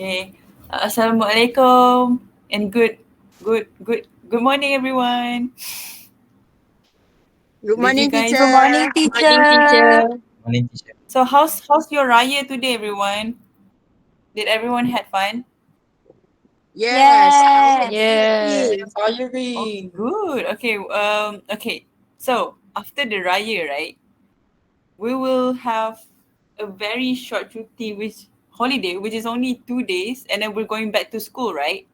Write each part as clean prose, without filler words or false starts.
Okay. Assalamualaikum and good morning, everyone. Good Did you morning, guys? teacher. Good morning, Morning, teacher. teacher. Morning, teacher. So how's your Raya today, everyone? Did everyone had fun? Yes, I am Yes. happy. Okay, good. Okay. So after the Raya, right, we will have a very short cuti, holiday, which is only 2 days, and then we're going back to school, right?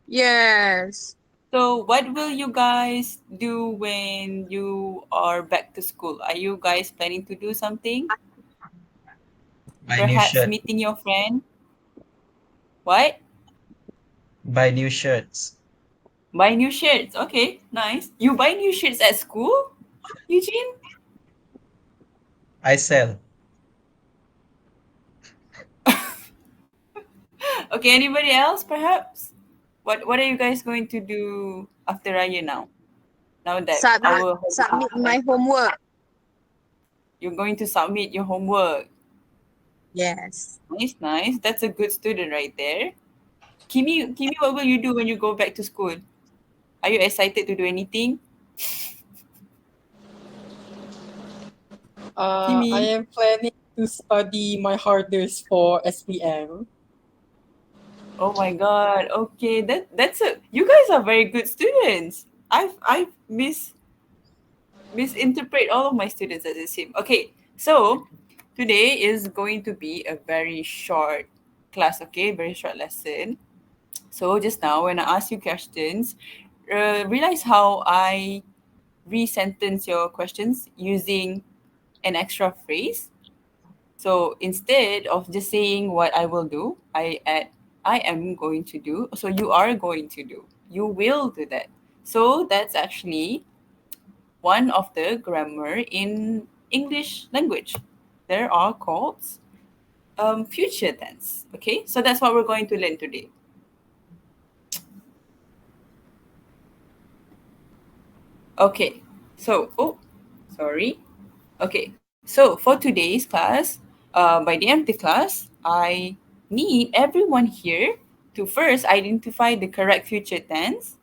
Yes. So what will you guys do when you are back to school? Are you guys planning to do something? Buy new Perhaps shirt. meeting your friend? What? Buy new shirts. Buy new shirts. Okay, nice. You buy new shirts at school, Eugene? I sell. Okay, anybody else perhaps? What are you guys going to do after Raya now? Now that our Submit my homework. you're going to submit your homework. Yes. Nice, nice. That's a good student right there. Kimi, what will you do when you go back to school? Are you excited to do anything? I Kimi? am planning to study my hardest for SPM. Oh my god. Okay, that's a you guys are very good students. I've misinterpret all of my students as the same. Okay, so today is going to be a very short class, okay? Very short lesson. So just now when I ask you questions, realize how I re-sentence your questions using an extra phrase. So instead of just saying what I will do, I add I am going to do. So you are going to do. You will do that. So that's actually one of the grammar in English language. There are called future tense. Okay, so that's what we're going to learn today. Okay, so sorry. Okay, so for today's class, by the end of the class, I need everyone here to first identify the correct future tense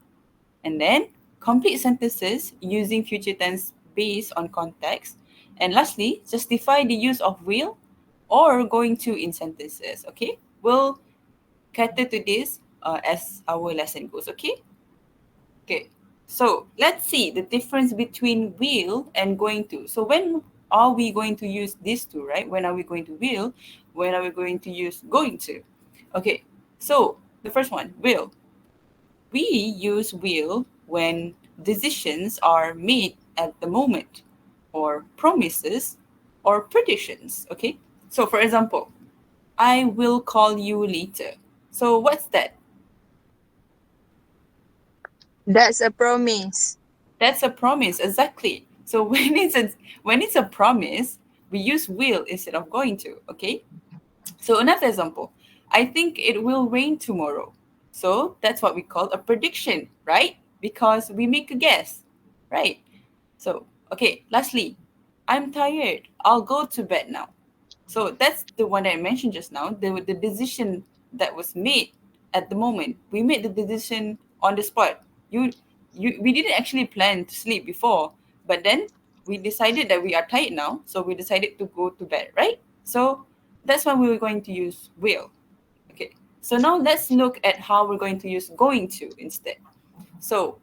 and then complete sentences using future tense based on context. And lastly, justify the use of will or going to in sentences. Okay, we'll cater to this as our lesson goes. Okay, so let's see the difference between will and going to. So when are we going to use these two, right? When are we going to will? When are we going to use going to? Okay, so the first one, will. We use will when decisions are made at the moment, or promises, or predictions. Okay, so for example, I will call you later. So what's that? That's a promise. That's a promise, exactly. So when it's a promise, we use will instead of going to. Okay. So another example, I think it will rain tomorrow. So that's what we call a prediction, right? Because we make a guess, right? So okay. Lastly, I'm tired. I'll go to bed now. So that's the one that I mentioned just now. The decision that was made at the moment. We made the decision on the spot. You we didn't actually plan to sleep before, but then we decided that we are tired now, so we decided to go to bed, right? So that's why we were going to use will. Okay. So now let's look at how we're going to use going to instead. So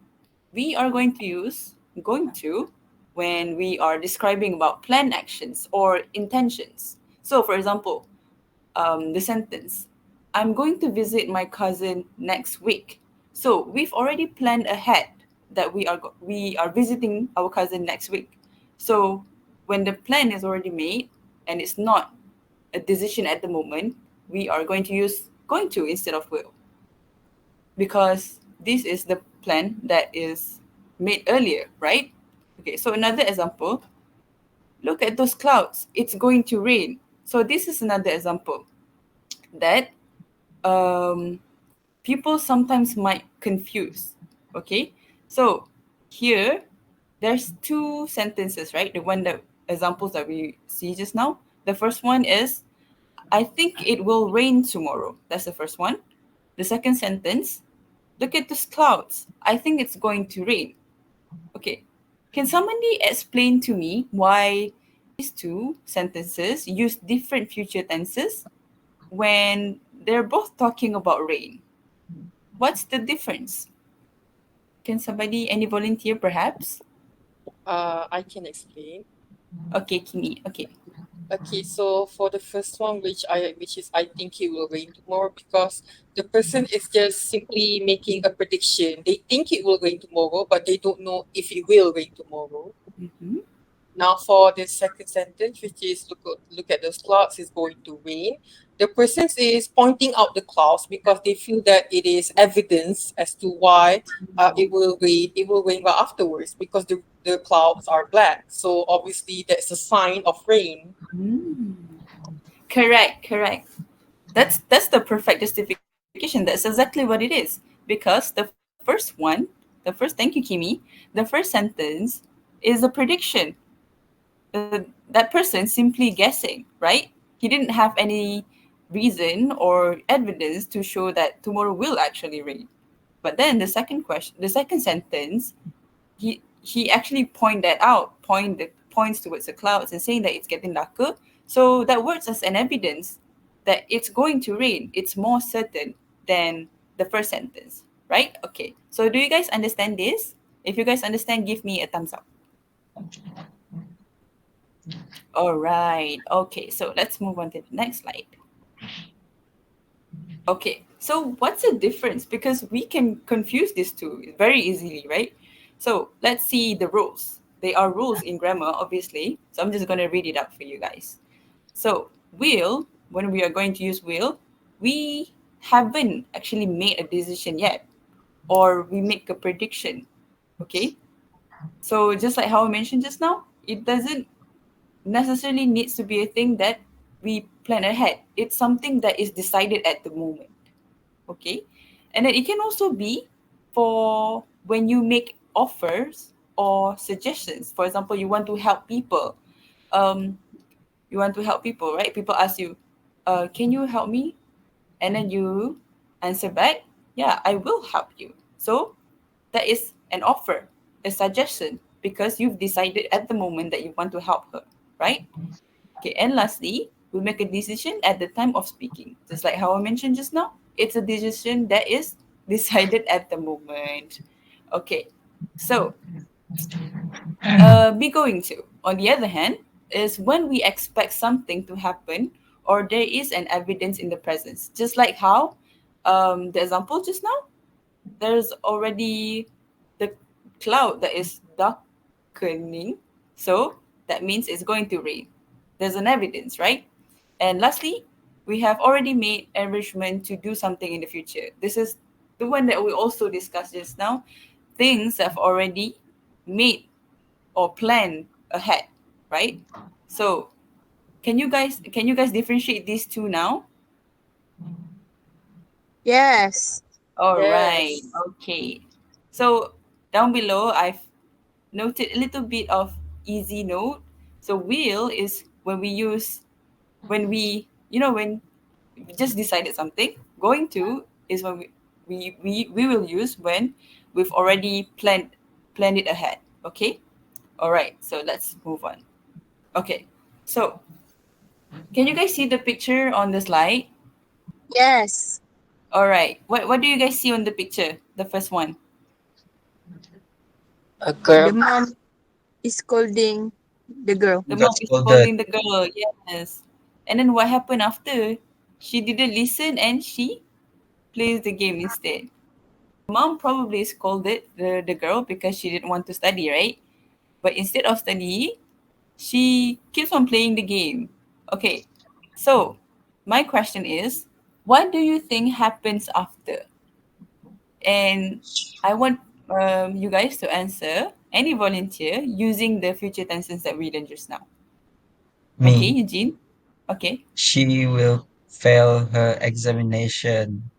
we are going to use going to when we are describing about planned actions or intentions. So, for example, the sentence, I'm going to visit my cousin next week. So we've already planned ahead that we are visiting our cousin next week. So when the plan is already made and it's not a decision at the moment, we are going to use going to instead of will, because this is the plan that is made earlier, right? Okay, so another example, look at those clouds. It's going to rain. So this is another example that um, people sometimes might confuse. Okay, so here there's two sentences, right? The examples that we see just now. The first one is I think it will rain tomorrow. That's the first one. The second sentence, look at those clouds. I think it's going to rain. Okay. Can somebody explain to me why these two sentences use different future tenses when they're both talking about rain? What's the difference? Can somebody, any volunteer perhaps? I can explain. Okay, Kimi. Okay. Okay, so for the first one, which is I think it will rain tomorrow, because the person is just simply making a prediction. They think it will rain tomorrow, but they don't know if it will rain tomorrow. Mm-hmm. Now, for the second sentence, which is look at those clouds, it's going to rain. The person is pointing out the clouds because they feel that it is evidence as to why it will rain. It will rain right afterwards because the clouds are black. So obviously, that's a sign of rain. Mm. Correct, correct. That's the perfect justification. That's exactly what it is. Because the first one, thank you, Kimi, the first sentence is a prediction. That person simply guessing, right? He didn't have any reason or evidence to show that tomorrow will actually rain. But then the second sentence, he actually points towards the clouds and saying that it's getting darker. So that works as an evidence that it's going to rain. It's more certain than the first sentence, right? Okay. So do you guys understand this? If you guys understand, give me a thumbs up. All right. Okay. So let's move on to the next slide. Okay, so what's the difference? Because we can confuse these two very easily, right? So let's see the rules. They are rules in grammar, obviously. So I'm just going to read it out for you guys. So, will, when we are going to use will, we haven't actually made a decision yet, or we make a prediction. Okay, so just like how I mentioned just now, it doesn't necessarily needs to be a thing that we plan ahead. It's something that is decided at the moment. Okay, and then it can also be for when you make offers or suggestions. For example, you want to help people. um you want to help people, right? People ask you, can you help me? And then you answer back, yeah, I will help you. So that is an offer, a suggestion, because you've decided at the moment that you want to help her, right? Okay, and lastly, we make a decision at the time of speaking. Just like how I mentioned just now, it's a decision that is decided at the moment. Okay, so be going to, on the other hand, is when we expect something to happen or there is an evidence in the presence. Just like how the example just now, there's already the cloud that is darkening. So that means it's going to rain. There's an evidence, right? And lastly, we have already made arrangement to do something in the future. This is the one that we also discussed just now. Things have already made or planned ahead, right? So can you guys differentiate these two now? Yes. All right. Yes. Okay. So down below, I've noted a little bit of easy note. So will is when we use when when we just decided something. Going to is when we will use when we've already planned it ahead. Okay. All right. So let's move on. Okay. So can you guys see the picture on the slide? Yes. All right. What do you guys see on the picture? The first one. A The girl. mom is scolding the girl. The Got mom is scolded. scolding the girl. Yes. And then what happened after? She didn't listen and she plays the game instead. Mom probably scolded the girl because she didn't want to study, right? But instead of studying, she keeps on playing the game. Okay. So my question is, what do you think happens after? And I want you guys to answer, any volunteer, using the future tenses that we learned just now. Okay, Me. Eugene? Okay. She will fail her examination.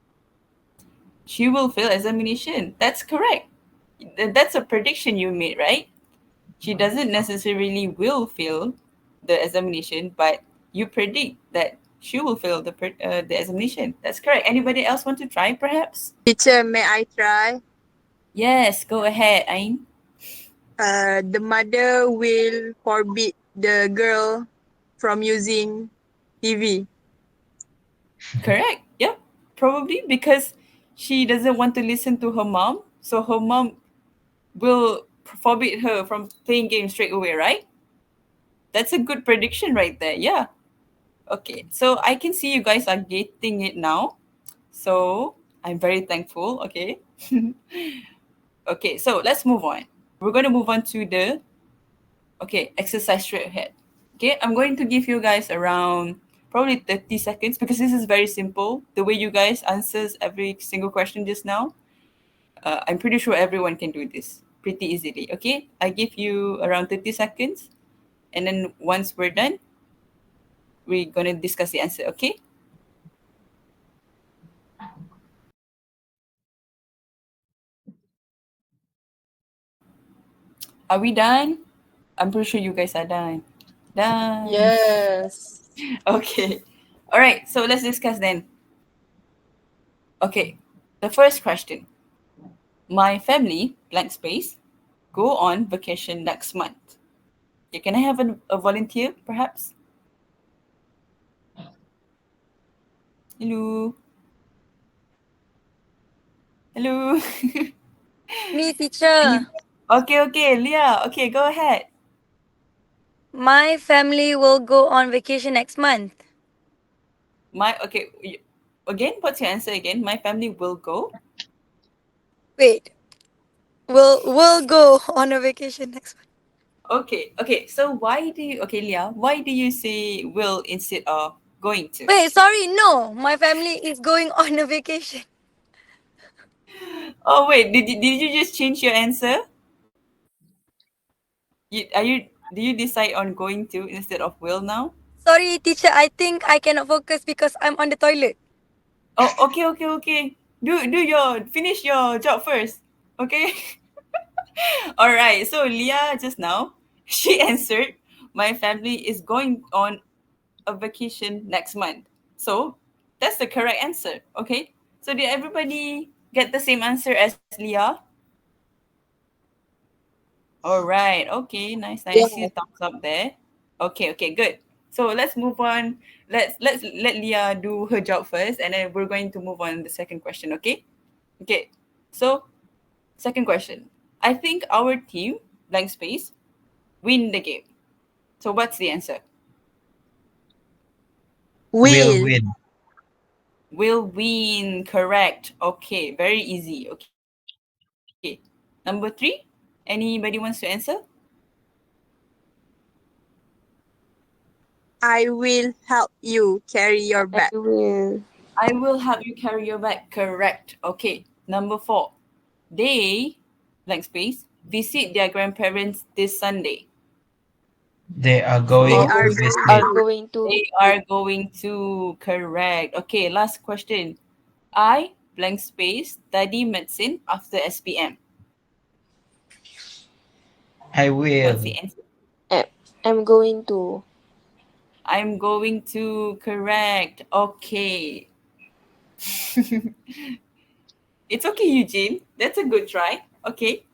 She will fail examination. That's correct. That's a prediction you made, right? She doesn't necessarily will fail the examination, but you predict that she will fail the examination. That's correct. Anybody else want to try, perhaps? Teacher, may I try? Yes, go ahead, Ain. The mother will forbid the girl from using TV. Correct. Yep. Probably because she doesn't want to listen to her mom, so her mom will forbid her from playing games straight away, right? That's a good prediction right there. Yeah. Okay. So I can see you guys are getting it now. So I'm very thankful. Okay. Okay. So let's move on. We're going to move on to the exercise straight ahead. Okay. I'm going to give you guys around probably 30 seconds because this is very simple. The way you guys answers every single question just now, I'm pretty sure everyone can do this pretty easily. Okay. I give you around 30 seconds. And then once we're done, we're going to discuss the answer. Okay. Are we done? I'm pretty sure you guys are done. Done. Yes. Okay. All right. So let's discuss then. Okay. The first question. My family, blank space, go on vacation next month. Yeah, can I have a volunteer, perhaps? Hello. Hello. Me, teacher. Okay, Leah. Okay, go ahead. My family will go on vacation next month. Again, what's your answer again? My family will go. Wait, will go on a vacation next month. Okay. So Leah, why do you say will instead of going to? Wait, sorry, no. My family is going on a vacation. Oh wait, did you just change your answer? Do you decide on going to instead of will now? Sorry, teacher. I think I cannot focus because I'm on the toilet. Oh, okay. Finish your job first. Okay. All right. So Leah just now she answered, my family is going on a vacation next month. So that's the correct answer. Okay. So did everybody get the same answer as Leah? All right. Okay. Nice. I Yeah. see a thumbs up there. Okay. Good. So let's move on. Let's let Leah do her job first, and then we're going to move on to the second question. Okay. Okay. So second question. I think our team, blank space, win the game. So what's the answer? Will Will. win. Will win. Correct. Okay. Very easy. Okay. Number 3. Anybody wants to answer? I will help you carry your I bag. will. I will help you carry your bag. Correct. Okay. Number 4. They, blank space, visit their grandparents this Sunday. They are They going So are to going Are visit. to. going to. they are going to. Correct. Okay. Last question. I, blank space, study medicine after SPM. I What's will. the answer? I- I'm going to. I'm going to. Correct. Okay. It's okay, Eugene. That's a good try. Okay.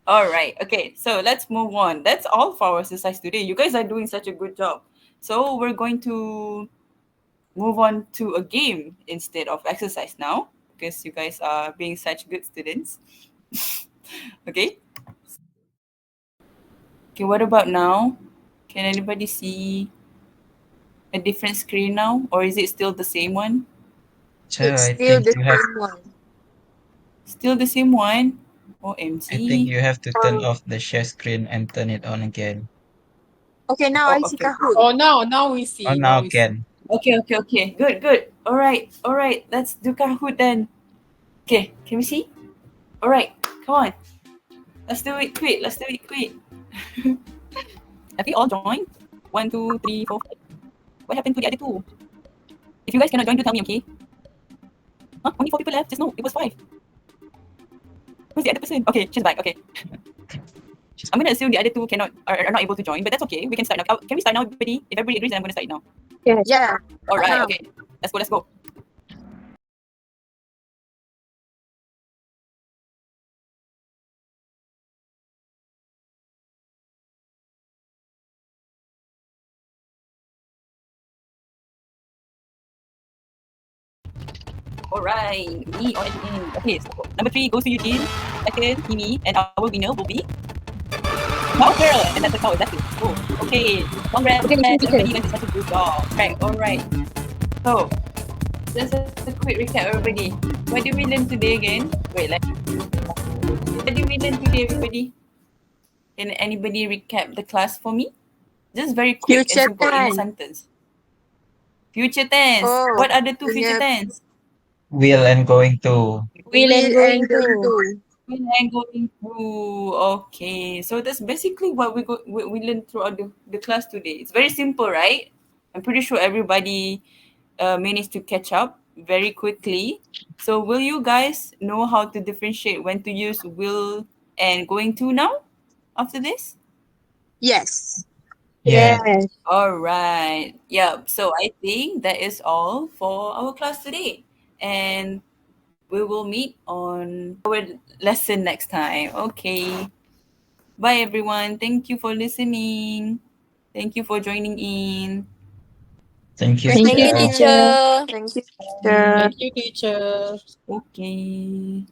All right. Okay. So let's move on. That's all for our exercise today. You guys are doing such a good job. So we're going to move on to a game instead of exercise now because you guys are being such good students. Okay. Okay. What about now? Can anybody see a different screen now, or is it still the same one? So It's I still think the you have same one. Still the same one. I think OMG. you have to turn Oh, off the share screen and turn it on again. okay, now Oh, I see okay. Kahoot. Oh, now we Oh see. Now now we see. can. Okay. Good. All right. Let's do Kahoot then. Okay, can we see? All right, come on. Let's do it quick. Have you all joined? 1, 2, 3, 4, 5. What happened to the other two? If you guys cannot join, do tell me, okay? Huh? Only 4 people left. Just no, it was 5. Who's the other person? Okay, she's back. Okay. I'm gonna assume the other two are not able to join, but that's okay. We can start now. Can we start now, everybody? If everybody agrees, then I'm gonna start now. Yeah. All right. Now. Okay. Let's go. All right. Me on again. Okay. So number 3 goes to Eugene. Second, Kimi, and our winner will be Cow Girl. And that's a cow. That's it. Oh, okay. Congrats, everybody. You guys did such a good job. Right. All right. So just a quick recap, everybody. What did we learn today again? Wait, what did we learn today, everybody? Can anybody recap the class for me? Just very quick and Future simple in a tense. sentence. Future tense. Oh, What are the two we future have tense? Will and going to. Will and will going and going to. to. Will and going through. Okay, so that's basically what we learned throughout the class today. It's very simple, right? I'm pretty sure everybody managed to catch up very quickly. So will you guys know how to differentiate when to use will and going to now after this? Yes. Yes. All right. Yeah. So I think that is all for our class today. And we will meet on our lesson next time. Okay. Bye, everyone. Thank you for listening. Thank you for joining in. Thank you, Thank Thank you. you, teacher. teacher. Thank you, teacher. Thank you, teacher. Okay.